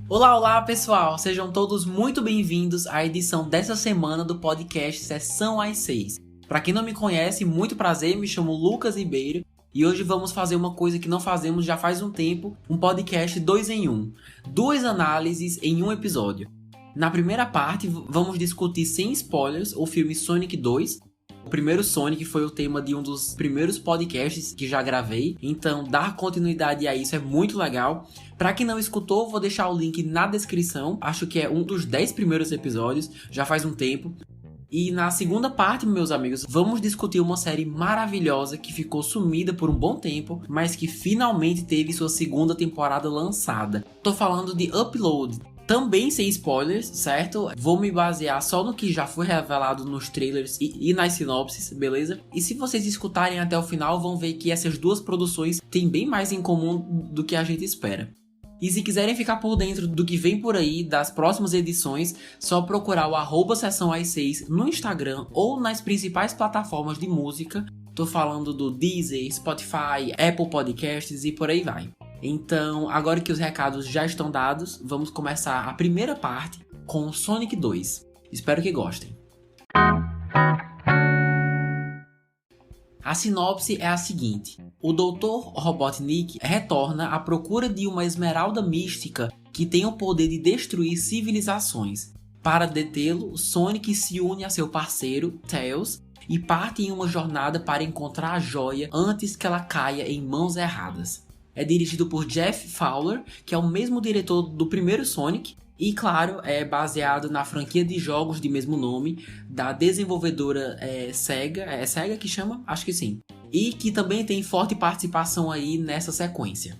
Olá, olá pessoal, sejam todos muito bem-vindos à edição dessa semana do podcast Sessão às 6. Para quem não me conhece, muito prazer, me chamo Lucas Ribeiro e hoje vamos fazer uma coisa que não fazemos já faz um tempo, um podcast 2 em 1, 2 análises em um episódio. Na primeira parte, vamos discutir sem spoilers o filme Sonic 2. O primeiro Sonic foi o tema de um dos primeiros podcasts que já gravei, então dar continuidade a isso é muito legal. Pra quem não escutou, vou deixar o link na descrição, acho que é um dos 10 primeiros episódios, já faz um tempo. E na segunda parte, meus amigos, vamos discutir uma série maravilhosa que ficou sumida por um bom tempo, mas que finalmente teve sua segunda temporada lançada. Tô falando de Upload. Também sem spoilers, certo? Vou me basear só no que já foi revelado nos trailers e nas sinopses, beleza? E se vocês escutarem até o final, vão ver que essas duas produções têm bem mais em comum do que a gente espera. E se quiserem ficar por dentro do que vem por aí, das próximas edições, só procurar o @Sessão às 6 no Instagram ou nas principais plataformas de música. Tô falando do Deezer, Spotify, Apple Podcasts e por aí vai. Então, agora que os recados já estão dados, vamos começar a primeira parte com Sonic 2. Espero que gostem. A sinopse é a seguinte: o Dr. Robotnik retorna à procura de uma esmeralda mística que tem o poder de destruir civilizações. Para detê-lo, Sonic se une a seu parceiro, Tails, e parte em uma jornada para encontrar a joia antes que ela caia em mãos erradas. É dirigido por Jeff Fowler, que é o mesmo diretor do primeiro Sonic, e claro, é baseado na franquia de jogos de mesmo nome, da desenvolvedora Sega, é Sega que chama? Acho que sim. E que também tem forte participação aí nessa sequência.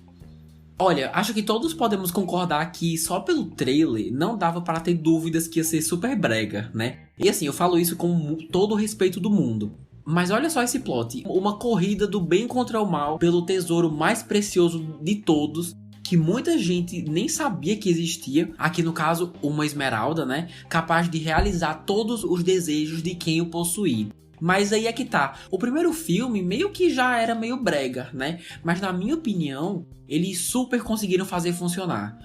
Olha, acho que todos podemos concordar que só pelo trailer não dava para ter dúvidas que ia ser super brega, né? E assim, eu falo isso com todo o respeito do mundo. Mas olha só esse plot, uma corrida do bem contra o mal pelo tesouro mais precioso de todos, que muita gente nem sabia que existia, aqui no caso uma esmeralda, né, capaz de realizar todos os desejos de quem o possuir. Mas aí é que tá, o primeiro filme meio que já era meio brega, né, mas na minha opinião, eles super conseguiram fazer funcionar.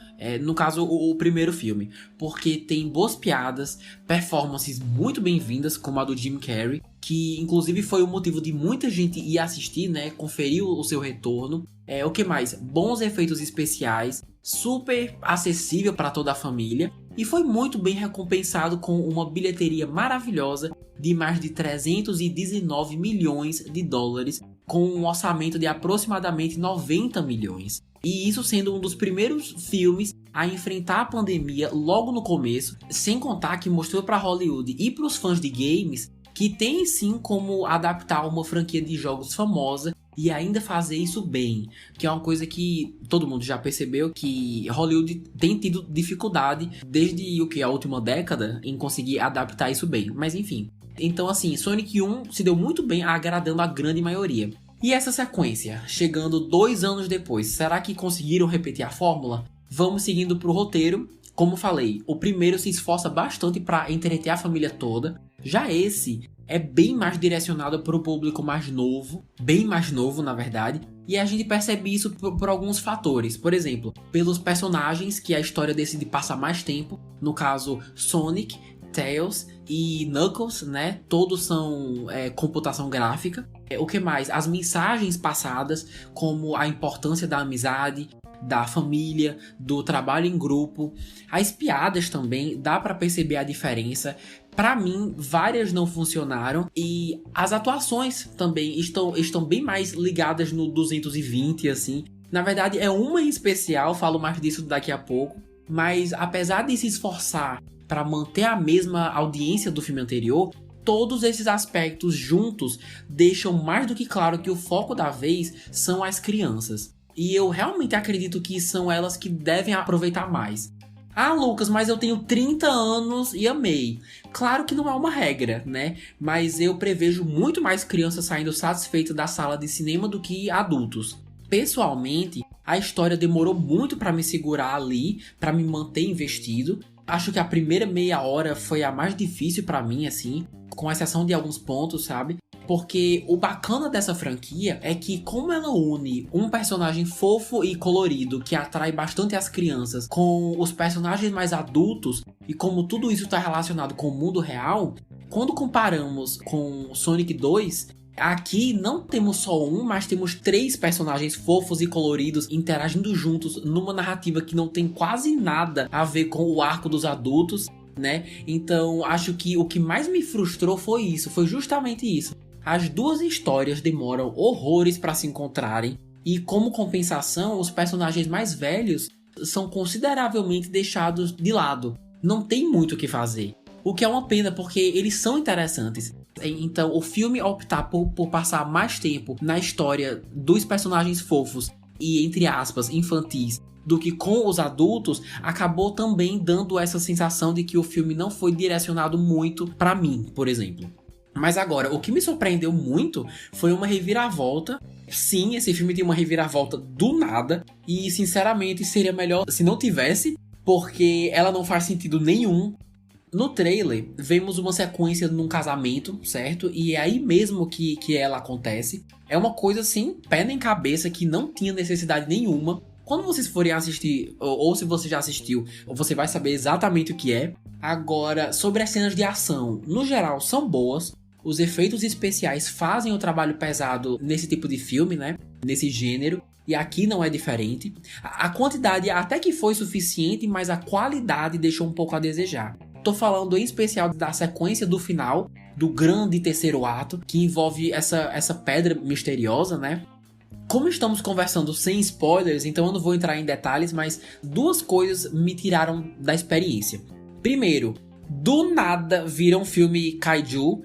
No caso, o primeiro filme, porque tem boas piadas, performances muito bem-vindas, como a do Jim Carrey, que inclusive foi o motivo de muita gente ir assistir, né, conferir o seu retorno. O que mais? Bons efeitos especiais, super acessível para toda a família, e foi muito bem recompensado com uma bilheteria maravilhosa de mais de 319 milhões de dólares, com um orçamento de aproximadamente 90 milhões. E isso sendo um dos primeiros filmes a enfrentar a pandemia logo no começo, sem contar que mostrou para Hollywood e para os fãs de games que tem sim como adaptar uma franquia de jogos famosa e ainda fazer isso bem, que é uma coisa que todo mundo já percebeu que Hollywood tem tido dificuldade desde a última década em conseguir adaptar isso bem, mas enfim. Então assim, Sonic 1 se deu muito bem agradando a grande maioria. E essa sequência, chegando 2 anos depois, será que conseguiram repetir a fórmula? Vamos seguindo pro roteiro. Como falei, o primeiro se esforça bastante para entreter a família toda. Já esse é bem mais direcionado para o público mais novo, bem mais novo na verdade, e a gente percebe isso por alguns fatores. Por exemplo, pelos personagens que a história decide passar mais tempo, no caso Sonic, Tails e Knuckles, né? Todos são computação gráfica. O que mais? As mensagens passadas, como a importância da amizade, da família, do trabalho em grupo. As piadas também, dá pra perceber a diferença. Pra mim, várias não funcionaram. E as atuações também estão bem mais ligadas no 220, assim. Na verdade, é uma em especial, falo mais disso daqui a pouco. Mas apesar de se esforçar para manter a mesma audiência do filme anterior, todos esses aspectos juntos deixam mais do que claro que o foco da vez são as crianças. E eu realmente acredito que são elas que devem aproveitar mais. Ah, Lucas, mas eu tenho 30 anos e amei. Claro que não é uma regra, né? Mas eu prevejo muito mais crianças saindo satisfeitas da sala de cinema do que adultos. Pessoalmente, a história demorou muito para me segurar ali, para me manter investido. Acho que a primeira meia hora foi a mais difícil para mim, assim, com exceção de alguns pontos, sabe? Porque o bacana dessa franquia é que, como ela une um personagem fofo e colorido que atrai bastante as crianças com os personagens mais adultos, e como tudo isso está relacionado com o mundo real, quando comparamos com Sonic 2, aqui não temos só um, mas temos 3 personagens fofos e coloridos interagindo juntos numa narrativa que não tem quase nada a ver com o arco dos adultos, né? Então acho que o que mais me frustrou foi isso, foi justamente isso. As 2 histórias demoram horrores para se encontrarem e, como compensação, os personagens mais velhos são consideravelmente deixados de lado. Não tem muito o que fazer. O que é uma pena, porque eles são interessantes. Então, o filme optar por passar mais tempo na história dos personagens fofos e, entre aspas, infantis, do que com os adultos, acabou também dando essa sensação de que o filme não foi direcionado muito para mim, por exemplo. Mas agora, o que me surpreendeu muito foi uma reviravolta. Sim, esse filme tem uma reviravolta do nada. E, sinceramente, seria melhor se não tivesse, porque ela não faz sentido nenhum. No trailer, vemos uma sequência num casamento, certo? E é aí mesmo que ela acontece. É uma coisa assim, pé nem cabeça, que não tinha necessidade nenhuma. Quando vocês forem assistir, ou se você já assistiu, você vai saber exatamente o que é. Agora, sobre as cenas de ação, no geral, são boas. Os efeitos especiais fazem o trabalho pesado nesse tipo de filme, né? Nesse gênero. E aqui não é diferente. A quantidade até que foi suficiente, mas a qualidade deixou um pouco a desejar. Tô falando em especial da sequência do final, do grande terceiro ato, que envolve essa pedra misteriosa, né? Como estamos conversando sem spoilers, então eu não vou entrar em detalhes, mas 2 coisas me tiraram da experiência. Primeiro, do nada vira um filme kaiju.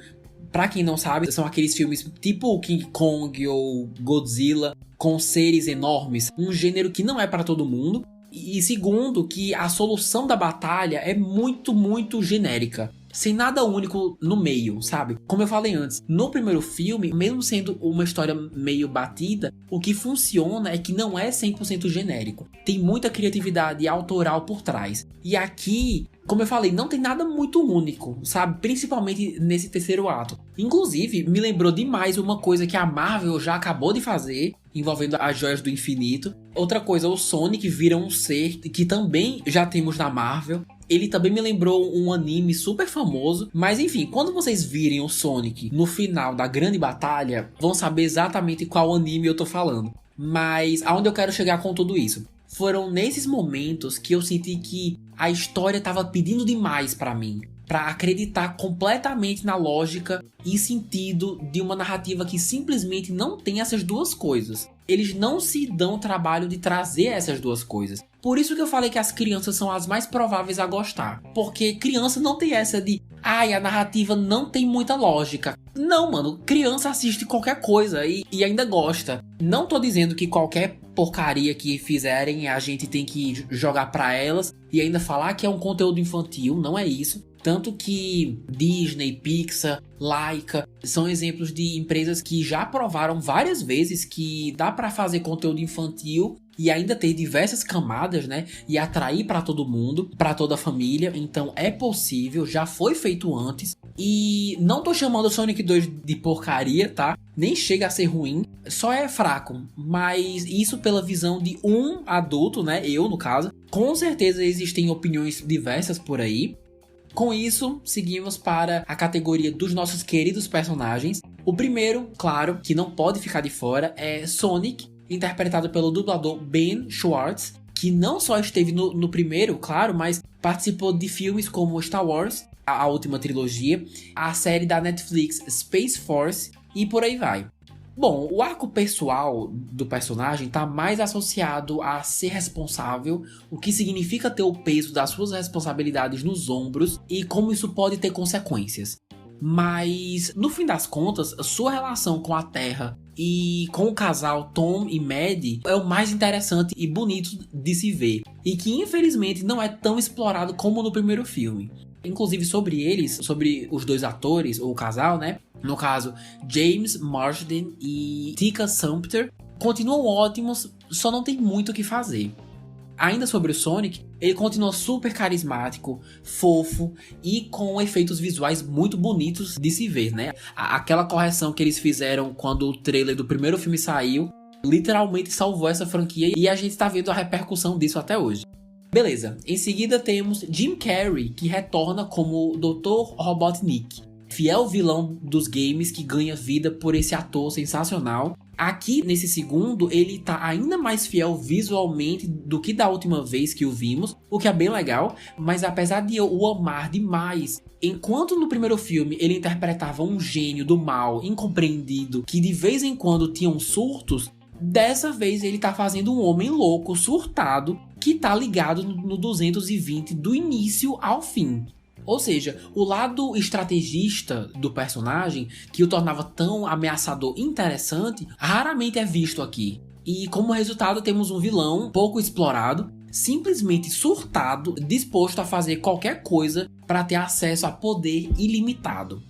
Pra quem não sabe, são aqueles filmes tipo King Kong ou Godzilla, com seres enormes, um gênero que não é para todo mundo. E segundo, que a solução da batalha é muito, muito genérica, sem nada único no meio, sabe? Como eu falei antes, no primeiro filme, mesmo sendo uma história meio batida, o que funciona é que não é 100% genérico. Tem muita criatividade autoral por trás. E aqui, como eu falei, não tem nada muito único, sabe? Principalmente nesse terceiro ato. Inclusive, me lembrou demais uma coisa que a Marvel já acabou de fazer, envolvendo as Joias do Infinito. Outra coisa, o Sonic vira um ser que também já temos na Marvel. Ele também me lembrou um anime super famoso. Mas enfim, quando vocês virem o Sonic no final da grande batalha, vão saber exatamente qual anime eu tô falando. Mas aonde eu quero chegar com tudo isso? Foram nesses momentos que eu senti que a história tava pedindo demais pra mim, pra acreditar completamente na lógica e sentido de uma narrativa que simplesmente não tem essas 2 coisas. Eles não se dão o trabalho de trazer essas 2 coisas. Por isso que eu falei que as crianças são as mais prováveis a gostar. Porque criança não tem essa de ai, a narrativa não tem muita lógica. Não, mano, criança assiste qualquer coisa e ainda gosta. Não tô dizendo que qualquer porcaria que fizerem a gente tem que jogar pra elas e ainda falar que é um conteúdo infantil, não é isso. Tanto que Disney, Pixar, Laika são exemplos de empresas que já provaram várias vezes que dá pra fazer conteúdo infantil e ainda ter diversas camadas, né? E atrair pra todo mundo, pra toda a família. Então é possível, já foi feito antes. E não tô chamando o Sonic 2 de porcaria, tá? Nem chega a ser ruim, só é fraco. Mas isso pela visão de um adulto, né? Eu, no caso. Com certeza existem opiniões diversas por aí. Com isso, seguimos para a categoria dos nossos queridos personagens. O primeiro, claro, que não pode ficar de fora, é Sonic, interpretado pelo dublador Ben Schwartz, que não só esteve no primeiro, claro, mas participou de filmes como Star Wars, a última trilogia, a série da Netflix Space Force e por aí vai. Bom, o arco pessoal do personagem está mais associado a ser responsável, o que significa ter o peso das suas responsabilidades nos ombros e como isso pode ter consequências. Mas, no fim das contas, sua relação com a Terra e com o casal Tom e Maddie é o mais interessante e bonito de se ver, e que infelizmente não é tão explorado como no primeiro filme. Inclusive sobre eles, sobre os 2 atores, ou o casal, né? No caso, James Marsden e Tika Sumpter, continuam ótimos, só não tem muito o que fazer. Ainda sobre o Sonic, ele continua super carismático, fofo e com efeitos visuais muito bonitos de se ver, né? Aquela correção que eles fizeram quando o trailer do primeiro filme saiu, literalmente salvou essa franquia e a gente tá vendo a repercussão disso até hoje. Beleza, em seguida temos Jim Carrey, que retorna como Dr. Robotnik, fiel vilão dos games que ganha vida por esse ator sensacional. Aqui, nesse segundo, ele tá ainda mais fiel visualmente do que da última vez que o vimos, o que é bem legal, mas apesar de eu o amar demais, enquanto no primeiro filme ele interpretava um gênio do mal, incompreendido, que de vez em quando tinham surtos, dessa vez ele tá fazendo um homem louco, surtado, que tá ligado no 220 do início ao fim. Ou seja, o lado estrategista do personagem, que o tornava tão ameaçador e interessante, raramente é visto aqui. E como resultado temos um vilão pouco explorado, simplesmente surtado, disposto a fazer qualquer coisa para ter acesso a poder ilimitado.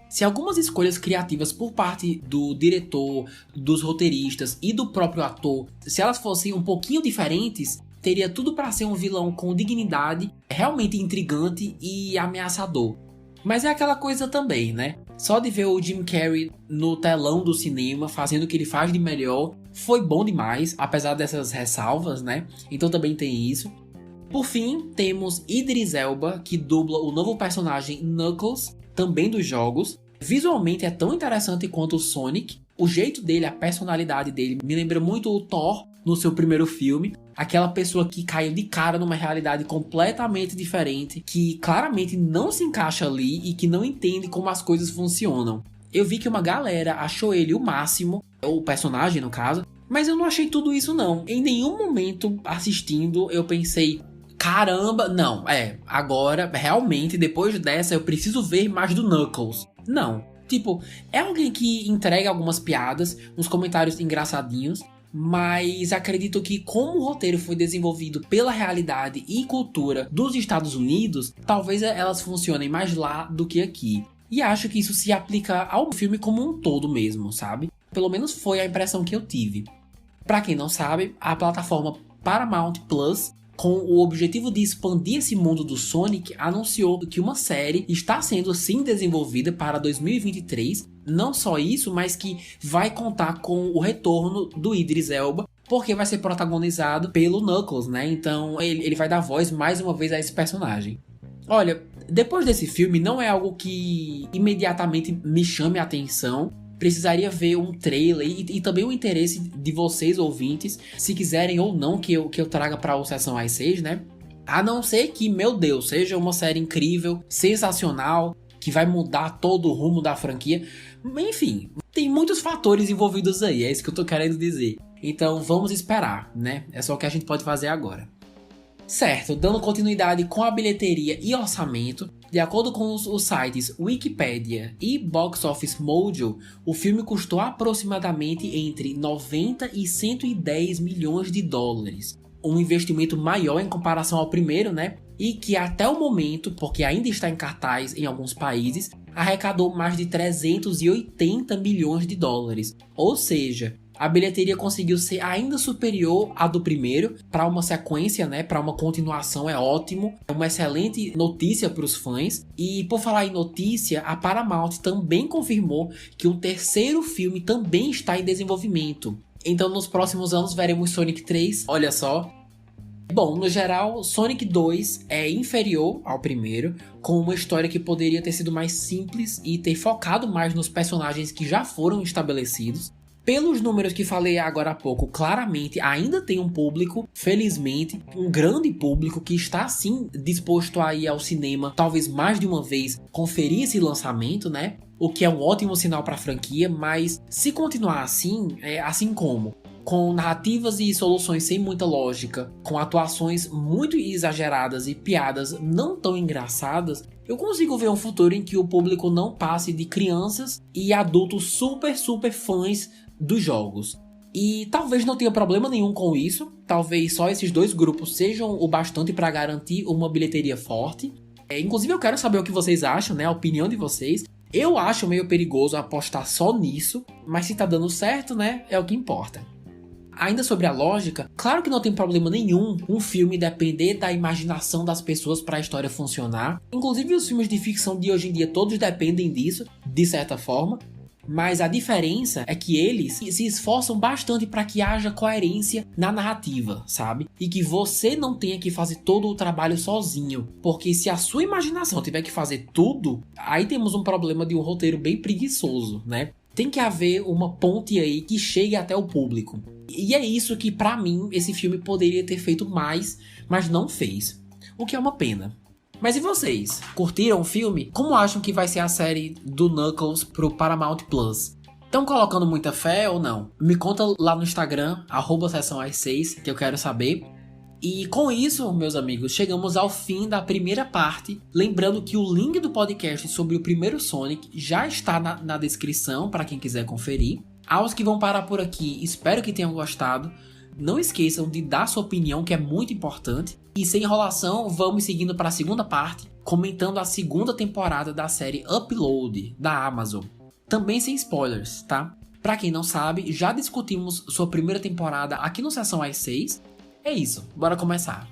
Se algumas escolhas criativas por parte do diretor, dos roteiristas e do próprio ator, se elas fossem um pouquinho diferentes, teria tudo para ser um vilão com dignidade, realmente intrigante e ameaçador. Mas é aquela coisa também, né? Só de ver o Jim Carrey no telão do cinema, fazendo o que ele faz de melhor, foi bom demais, apesar dessas ressalvas, né? Então também tem isso. Por fim, temos Idris Elba, que dubla o novo personagem Knuckles, também dos jogos. Visualmente é tão interessante quanto o Sonic. O jeito dele, a personalidade dele, me lembra muito o Thor no seu primeiro filme. Aquela pessoa que caiu de cara numa realidade completamente diferente, que claramente não se encaixa ali e que não entende como as coisas funcionam. Eu vi que uma galera achou ele o máximo, o personagem no caso, mas eu não achei tudo isso não. Em nenhum momento assistindo eu pensei, caramba, não, agora realmente depois dessa eu preciso ver mais do Knuckles. Não, tipo, é alguém que entrega algumas piadas, uns comentários engraçadinhos, mas acredito que como o roteiro foi desenvolvido pela realidade e cultura dos Estados Unidos, talvez elas funcionem mais lá do que aqui. E acho que isso se aplica ao filme como um todo mesmo, sabe? Pelo menos foi a impressão que eu tive. Pra quem não sabe, a plataforma Paramount Plus, com o objetivo de expandir esse mundo do Sonic, anunciou que uma série está sendo sim desenvolvida para 2023. Não só isso, mas que vai contar com o retorno do Idris Elba, porque vai ser protagonizado pelo Knuckles, né? Então ele vai dar voz mais uma vez a esse personagem. Olha, depois desse filme não é algo que imediatamente me chame a atenção. Precisaria ver um trailer e também o interesse de vocês ouvintes, se quiserem ou não que eu traga para o Sessão às 6, né? A não ser que, meu Deus, seja uma série incrível, sensacional, que vai mudar todo o rumo da franquia. Enfim, tem muitos fatores envolvidos aí, é isso que eu tô querendo dizer. Então vamos esperar, né? É só o que a gente pode fazer agora. Certo, dando continuidade com a bilheteria e orçamento, de acordo com os sites Wikipedia e Box Office Mojo, o filme custou aproximadamente entre 90 e 110 milhões de dólares. Um investimento maior em comparação ao primeiro, né? E que até o momento, porque ainda está em cartaz em alguns países, arrecadou mais de 380 milhões de dólares. Ou seja, a bilheteria conseguiu ser ainda superior à do primeiro. Para uma sequência, né, para uma continuação é ótimo. É uma excelente notícia para os fãs. E por falar em notícia, a Paramount também confirmou que um terceiro filme também está em desenvolvimento. Então nos próximos anos veremos Sonic 3, olha só. Bom, no geral, Sonic 2 é inferior ao primeiro, com uma história que poderia ter sido mais simples e ter focado mais nos personagens que já foram estabelecidos. Pelos números que falei agora há pouco, claramente ainda tem um público, felizmente, um grande público que está sim disposto a ir ao cinema, talvez mais de uma vez, conferir esse lançamento, né? O que é um ótimo sinal para a franquia, mas se continuar assim, assim como com narrativas e soluções sem muita lógica, com atuações muito exageradas e piadas não tão engraçadas, eu consigo ver um futuro em que o público não passe de crianças e adultos super fãs dos jogos. E talvez não tenha problema nenhum com isso, talvez só esses dois grupos sejam o bastante para garantir uma bilheteria forte. Inclusive eu quero saber o que vocês acham, né, a opinião de vocês. Eu acho meio perigoso apostar só nisso, mas se tá dando certo, né, é o que importa. Ainda sobre a lógica, claro que não tem problema nenhum um filme depender da imaginação das pessoas para a história funcionar. Inclusive os filmes de ficção de hoje em dia todos dependem disso, de certa forma. Mas a diferença é que eles se esforçam bastante para que haja coerência na narrativa, sabe? E que você não tenha que fazer todo o trabalho sozinho. Porque se a sua imaginação tiver que fazer tudo, aí temos um problema de um roteiro bem preguiçoso, né? Tem que haver uma ponte aí que chegue até o público. E é isso que, pra mim, esse filme poderia ter feito mais, mas não fez. O que é uma pena. Mas e vocês? Curtiram o filme? Como acham que vai ser a série do Knuckles pro Paramount Plus? Estão colocando muita fé ou não? Me conta lá no Instagram, @sessãoas6, que eu quero saber. E com isso, meus amigos, chegamos ao fim da primeira parte. Lembrando que o link do podcast sobre o primeiro Sonic já está na descrição para quem quiser conferir. Aos que vão parar por aqui, espero que tenham gostado. Não esqueçam de dar sua opinião, que é muito importante. E sem enrolação, vamos seguindo para a segunda parte, comentando a segunda temporada da série Upload, da Amazon. Também sem spoilers, tá? Pra quem não sabe, já discutimos sua primeira temporada aqui no Sessão às 6. É isso, bora começar.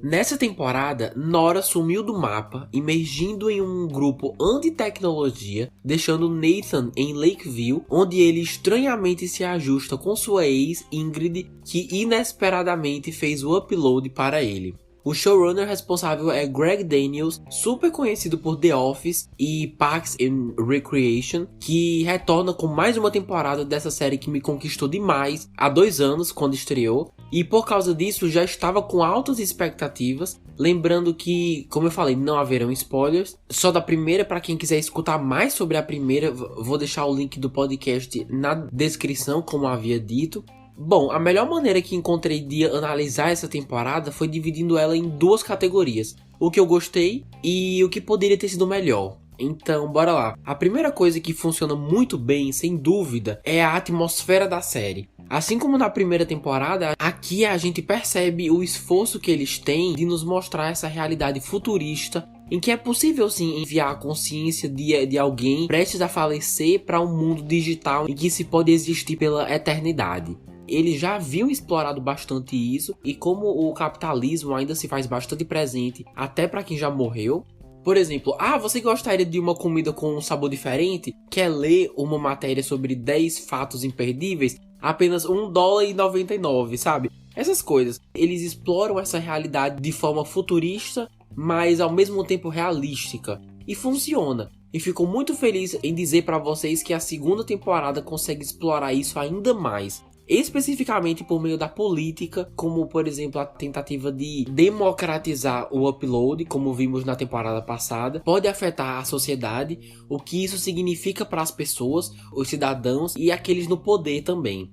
Nessa temporada, Nora sumiu do mapa, emergindo em um grupo anti-tecnologia, deixando Nathan em Lakeville, onde ele estranhamente se ajusta com sua ex, Ingrid, que inesperadamente fez o upload para ele. O showrunner responsável é Greg Daniels, super conhecido por The Office e Parks and Recreation, que retorna com mais uma temporada dessa série que me conquistou demais há 2 anos, quando estreou. E por causa disso já estava com altas expectativas, lembrando que, como eu falei, não haverão spoilers. Só da primeira, para quem quiser escutar mais sobre a primeira, vou deixar o link do podcast na descrição, como havia dito. Bom, a melhor maneira que encontrei de analisar essa temporada foi dividindo ela em 2 categorias. O que eu gostei e o que poderia ter sido melhor. Então, bora lá. A primeira coisa que funciona muito bem, sem dúvida, é a atmosfera da série. Assim como na primeira temporada, aqui a gente percebe o esforço que eles têm de nos mostrar essa realidade futurista, em que é possível sim enviar a consciência de alguém prestes a falecer para um mundo digital em que se pode existir pela eternidade. Eles já haviam explorado bastante isso, e como o capitalismo ainda se faz bastante presente até para quem já morreu. Por exemplo, você gostaria de uma comida com um sabor diferente? Quer ler uma matéria sobre 10 fatos imperdíveis? Apenas $1,99, sabe? Essas coisas. Eles exploram essa realidade de forma futurista, mas ao mesmo tempo realística. E funciona. E fico muito feliz em dizer para vocês que a segunda temporada consegue explorar isso ainda mais. Especificamente por meio da política, como por exemplo a tentativa de democratizar o upload, como vimos na temporada passada, pode afetar a sociedade, o que isso significa para as pessoas, os cidadãos e aqueles no poder também.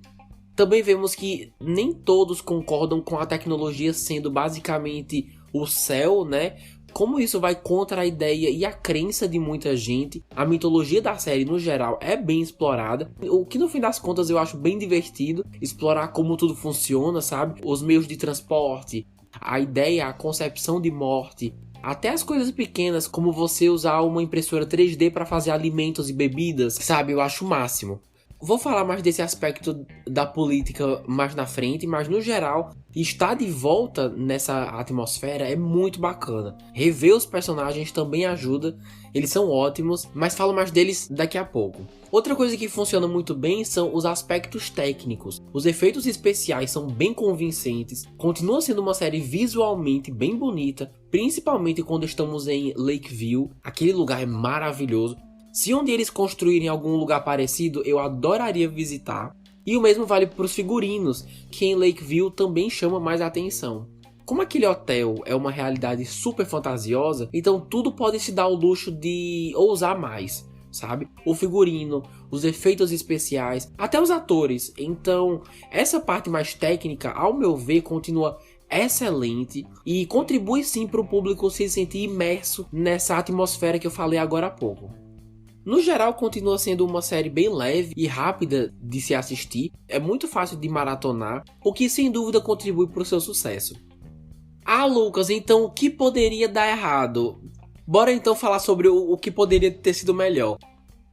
Também vemos que nem todos concordam com a tecnologia sendo basicamente o céu, né? Como isso vai contra a ideia e a crença de muita gente. A mitologia da série no geral é bem explorada, o que no fim das contas eu acho bem divertido, explorar como tudo funciona, sabe? Os meios de transporte, a ideia, a concepção de morte, até as coisas pequenas como você usar uma impressora 3D para fazer alimentos e bebidas, sabe? Eu acho o máximo. Vou falar mais desse aspecto da política mais na frente, mas no geral, estar de volta nessa atmosfera é muito bacana. Rever os personagens também ajuda, eles são ótimos, mas falo mais deles daqui a pouco. Outra coisa que funciona muito bem são os aspectos técnicos. Os efeitos especiais são bem convincentes, continua sendo uma série visualmente bem bonita, principalmente quando estamos em Lakeville, aquele lugar é maravilhoso. Se um dia eles construírem algum lugar parecido, eu adoraria visitar. E o mesmo vale para os figurinos, que em Lakeville também chama mais atenção. Como aquele hotel é uma realidade super fantasiosa, então tudo pode se dar o luxo de ousar mais, sabe? O figurino, os efeitos especiais, até os atores. Então, essa parte mais técnica, ao meu ver, continua excelente e contribui sim para o público se sentir imerso nessa atmosfera que eu falei agora há pouco. No geral, continua sendo uma série bem leve e rápida de se assistir, é muito fácil de maratonar, o que sem dúvida contribui para o seu sucesso. Lucas, então o que poderia dar errado? Bora então falar sobre o que poderia ter sido melhor.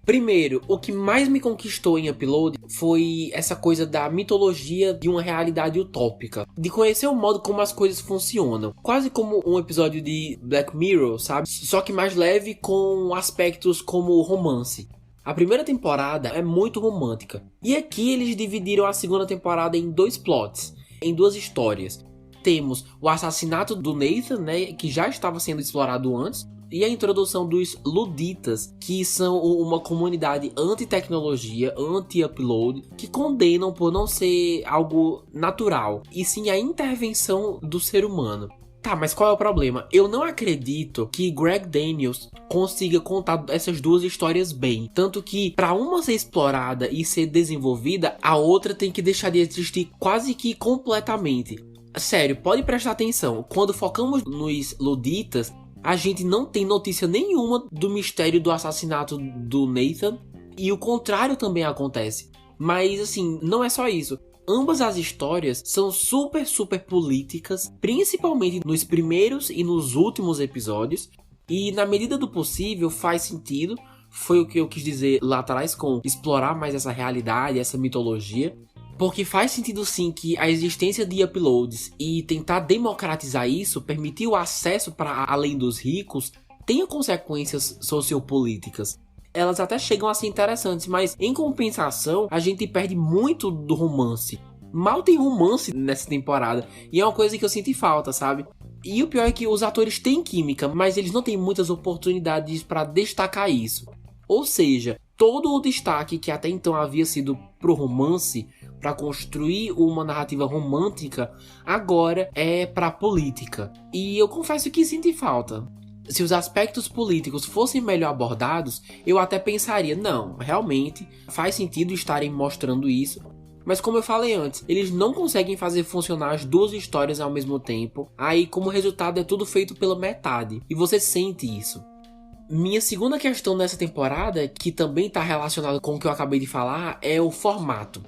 Primeiro, o que mais me conquistou em Upload foi essa coisa da mitologia de uma realidade utópica. De conhecer o modo como as coisas funcionam. Quase como um episódio de Black Mirror, sabe? Só que mais leve, com aspectos como romance. A primeira temporada é muito romântica. E aqui eles dividiram a segunda temporada em 2 plots, em 2 histórias. Temos o assassinato do Nathan, né, que já estava sendo explorado antes, e a introdução dos Luditas, que são uma comunidade anti-tecnologia, anti-upload, que condenam por não ser algo natural, e sim a intervenção do ser humano. Tá, mas qual é o problema? Eu não acredito que Greg Daniels consiga contar essas 2 histórias bem. Tanto que, para uma ser explorada e ser desenvolvida, a outra tem que deixar de existir quase que completamente. Sério, pode prestar atenção. Quando focamos nos Luditas, a gente não tem notícia nenhuma do mistério do assassinato do Nathan. E o contrário também acontece. Mas assim, não é só isso. Ambas as histórias são super políticas, principalmente nos primeiros e nos últimos episódios. E na medida do possível faz sentido. Foi o que eu quis dizer lá atrás com explorar mais essa realidade, essa mitologia. Porque faz sentido sim que a existência de uploads e tentar democratizar isso, permitir o acesso para além dos ricos, tenha consequências sociopolíticas. Elas até chegam a ser interessantes, mas em compensação a gente perde muito do romance. Mal tem romance nessa temporada, e é uma coisa que eu sinto falta, sabe? E o pior é que os atores têm química, mas eles não têm muitas oportunidades para destacar isso. Ou seja, todo o destaque que até então havia sido pro romance, para construir uma narrativa romântica, agora é para política. E eu confesso que sinto falta. Se os aspectos políticos fossem melhor abordados, eu até pensaria, não, realmente faz sentido estarem mostrando isso. Mas como eu falei antes, eles não conseguem fazer funcionar as 2 histórias ao mesmo tempo. Aí como resultado é tudo feito pela metade. E você sente isso. Minha segunda questão nessa temporada, que também está relacionada com o que eu acabei de falar, é o formato.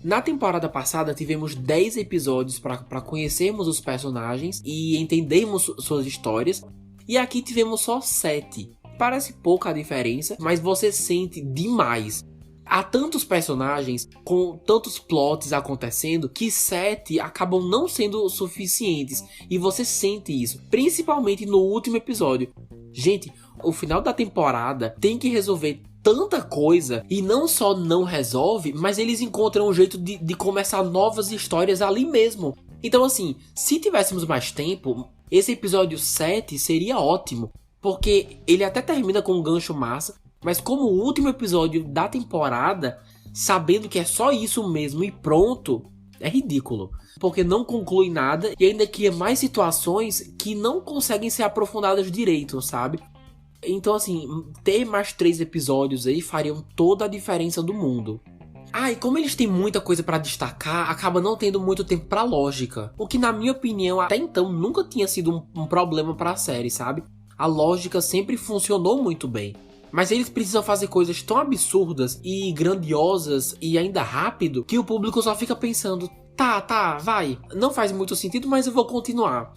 Na temporada passada tivemos 10 episódios para conhecermos os personagens e entendermos suas histórias. E aqui tivemos só 7. Parece pouca a diferença, mas você sente demais. Há tantos personagens, com tantos plots acontecendo, que 7 acabam não sendo suficientes. E você sente isso, principalmente no último episódio. Gente, o final da temporada tem que resolver tanta coisa, e não só não resolve, mas eles encontram um jeito de começar novas histórias ali mesmo. Então assim, se tivéssemos mais tempo, esse episódio 7 seria ótimo, porque ele até termina com um gancho massa, mas como o último episódio da temporada, sabendo que é só isso mesmo e pronto, é ridículo. Porque não conclui nada e ainda cria mais situações que não conseguem ser aprofundadas direito, sabe? Então assim, ter mais 3 episódios aí fariam toda a diferença do mundo. Ah, e como eles têm muita coisa pra destacar, acaba não tendo muito tempo pra lógica. O que na minha opinião, até então, nunca tinha sido um problema pra série, sabe? A lógica sempre funcionou muito bem. Mas eles precisam fazer coisas tão absurdas e grandiosas e ainda rápido, que o público só fica pensando, tá, vai. Não faz muito sentido, mas eu vou continuar.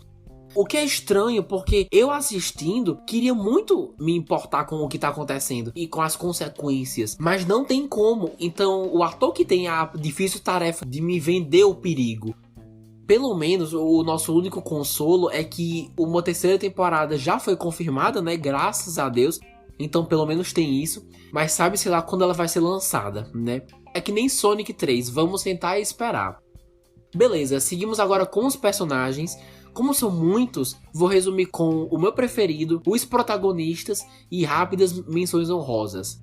O que é estranho, porque eu assistindo, queria muito me importar com o que tá acontecendo e com as consequências, mas não tem como. Então o ator que tem a difícil tarefa de me vender o perigo. Pelo menos o nosso único consolo é que uma 3ª temporada já foi confirmada, né? Graças a Deus. Então pelo menos tem isso. Mas sabe-se lá quando ela vai ser lançada, né? É que nem Sonic 3, vamos sentar e esperar. Beleza, seguimos agora com os personagens. Como são muitos, vou resumir com o meu preferido, os protagonistas e rápidas menções honrosas.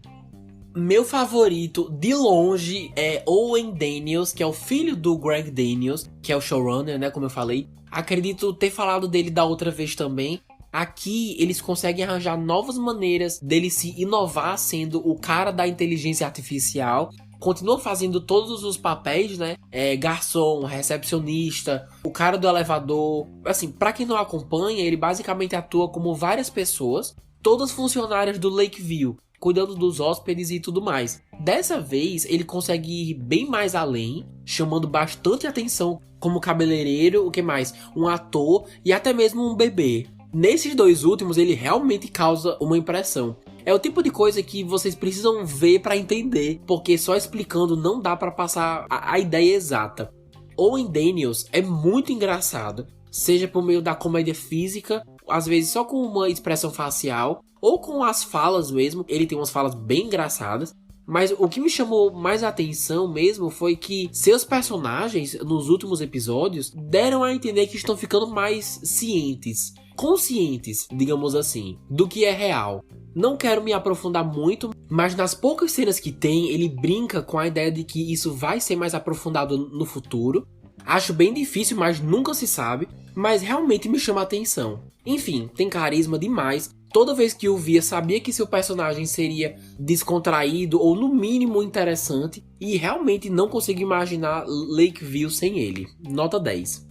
Meu favorito, de longe, é Owen Daniels, que é o filho do Greg Daniels, que é o showrunner, né, como eu falei. Acredito ter falado dele da outra vez também. Aqui, eles conseguem arranjar novas maneiras dele se inovar sendo o cara da inteligência artificial. Continua fazendo todos os papéis, né? Garçom, recepcionista, o cara do elevador. Assim, pra quem não acompanha, ele basicamente atua como várias pessoas, todas funcionárias do Lakeview, cuidando dos hóspedes e tudo mais. Dessa vez, ele consegue ir bem mais além, chamando bastante atenção como cabeleireiro, o que mais? Um ator e até mesmo um bebê. Nesses 2 últimos, ele realmente causa uma impressão. É o tipo de coisa que vocês precisam ver pra entender, porque só explicando não dá pra passar a ideia exata. Owen Daniels é muito engraçado, seja por meio da comédia física, às vezes só com uma expressão facial, ou com as falas mesmo. Ele tem umas falas bem engraçadas. Mas o que me chamou mais a atenção mesmo foi que seus personagens, nos últimos episódios, deram a entender que estão ficando mais cientes, conscientes, digamos assim, do que é real. Não quero me aprofundar muito, mas nas poucas cenas que tem, ele brinca com a ideia de que isso vai ser mais aprofundado no futuro. Acho bem difícil, mas nunca se sabe, mas realmente me chama a atenção. Enfim, tem carisma demais. Toda vez que o via, sabia que seu personagem seria descontraído ou no mínimo interessante, e realmente não consigo imaginar Lakeview sem ele. Nota 10.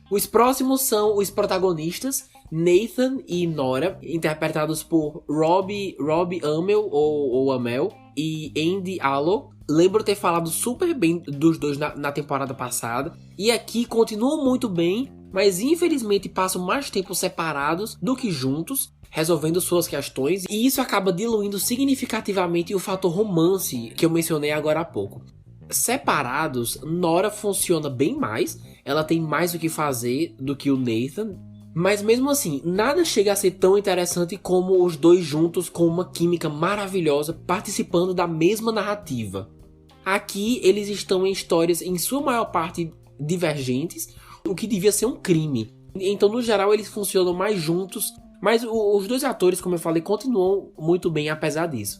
Os próximos são os protagonistas, Nathan e Nora, interpretados por Robbie Amell ou Amell e Andy Allo. Lembro ter falado super bem dos dois na temporada passada, e aqui continuam muito bem, mas infelizmente passam mais tempo separados do que juntos, resolvendo suas questões, e isso acaba diluindo significativamente o fator romance que eu mencionei agora há pouco. Separados, Nora funciona bem mais, ela tem mais o que fazer do que o Nathan, mas mesmo assim, nada chega a ser tão interessante como os dois juntos com uma química maravilhosa participando da mesma narrativa. Aqui eles estão em histórias em sua maior parte divergentes, o que devia ser um crime. Então no geral eles funcionam mais juntos, mas os dois atores, como eu falei, continuam muito bem apesar disso.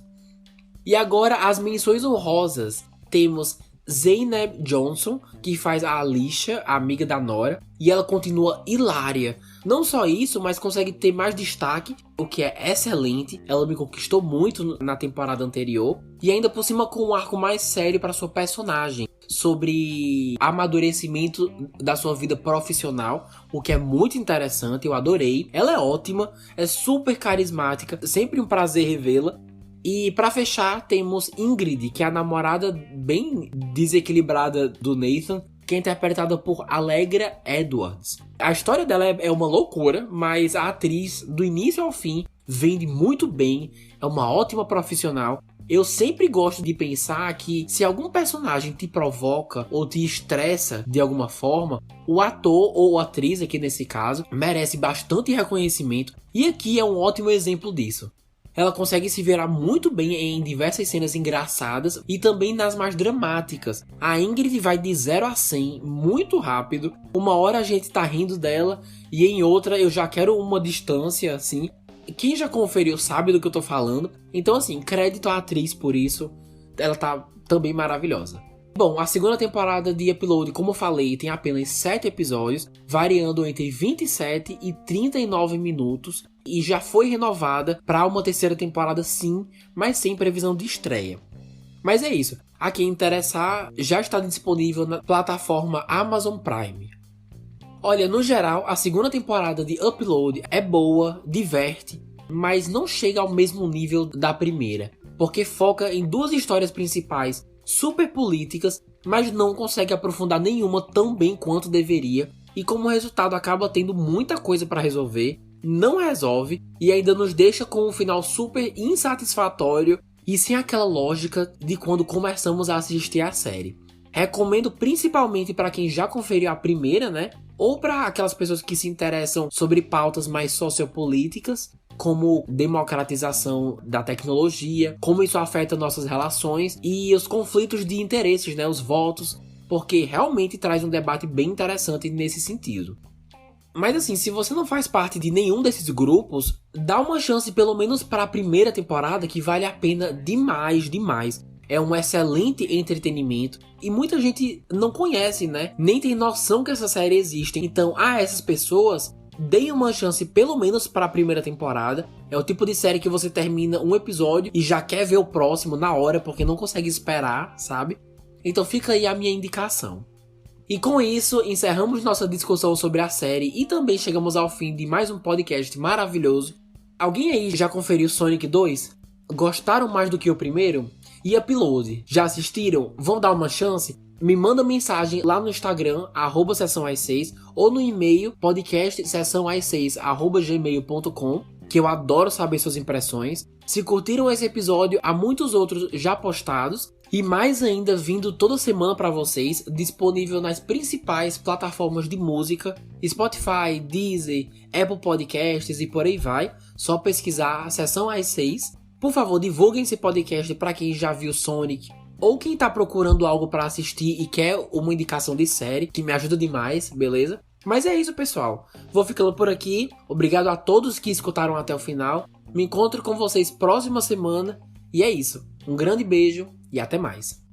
E agora as menções honrosas. Temos Zainab Johnson, que faz a Alicia, a amiga da Nora, e ela continua hilária. Não só isso, mas consegue ter mais destaque, o que é excelente. Ela me conquistou muito na temporada anterior, e ainda por cima com um arco mais sério para sua personagem, sobre amadurecimento da sua vida profissional, o que é muito interessante, eu adorei. Ela é ótima, é super carismática, sempre um prazer revê-la. E pra fechar, temos Ingrid, que é a namorada bem desequilibrada do Nathan, que é interpretada por Allegra Edwards. A história dela é uma loucura, mas a atriz, do início ao fim, vende muito bem, é uma ótima profissional. Eu sempre gosto de pensar que se algum personagem te provoca ou te estressa de alguma forma, o ator ou atriz, aqui nesse caso, merece bastante reconhecimento, e aqui é um ótimo exemplo disso. Ela consegue se virar muito bem em diversas cenas engraçadas e também nas mais dramáticas. A Ingrid vai de 0 a 100 muito rápido. Uma hora a gente tá rindo dela e em outra eu já quero uma distância, assim. Quem já conferiu sabe do que eu tô falando. Então, assim, crédito à atriz por isso. Ela tá também maravilhosa. Bom, a segunda temporada de Upload, como eu falei, tem apenas 7 episódios, variando entre 27 e 39 minutos, e já foi renovada para uma terceira temporada sim, mas sem previsão de estreia. Mas é isso, a quem interessar, já está disponível na plataforma Amazon Prime. Olha, no geral, a segunda temporada de Upload é boa, diverte, mas não chega ao mesmo nível da primeira, porque foca em duas histórias principais super políticas, mas não consegue aprofundar nenhuma tão bem quanto deveria, e como resultado acaba tendo muita coisa para resolver, não resolve e ainda nos deixa com um final super insatisfatório e sem aquela lógica de quando começamos a assistir a série. Recomendo principalmente para quem já conferiu a primeira, né? Ou para aquelas pessoas que se interessam sobre pautas mais sociopolíticas, como democratização da tecnologia, como isso afeta nossas relações e os conflitos de interesses, né? Os votos, porque realmente traz um debate bem interessante nesse sentido. Mas assim, se você não faz parte de nenhum desses grupos, dá uma chance pelo menos para a primeira temporada, que vale a pena demais, demais. É um excelente entretenimento e muita gente não conhece, né? Nem tem noção que essa série existe. Então, a essas pessoas, deem uma chance pelo menos para a primeira temporada. É o tipo de série que você termina um episódio e já quer ver o próximo na hora, porque não consegue esperar, sabe? Então fica aí a minha indicação. E com isso, encerramos nossa discussão sobre a série e também chegamos ao fim de mais um podcast maravilhoso. Alguém aí já conferiu Sonic 2? Gostaram mais do que o primeiro? E Upload? Já assistiram? Vão dar uma chance? Me manda mensagem lá no Instagram, @sessãoas6, ou no e-mail podcastsessãoas6@gmail.com. que eu adoro saber suas impressões. Se curtiram esse episódio, há muitos outros já postados e mais ainda vindo toda semana para vocês, disponível nas principais plataformas de música, Spotify, Deezer, Apple Podcasts e por aí vai. Só pesquisar a Sessão às 6. Por favor, divulguem esse podcast para quem já viu Sonic ou quem tá procurando algo para assistir e quer uma indicação de série, que me ajuda demais, beleza? Mas é isso, pessoal. Vou ficando por aqui. Obrigado a todos que escutaram até o final. Me encontro com vocês próxima semana. E é isso. Um grande beijo e até mais.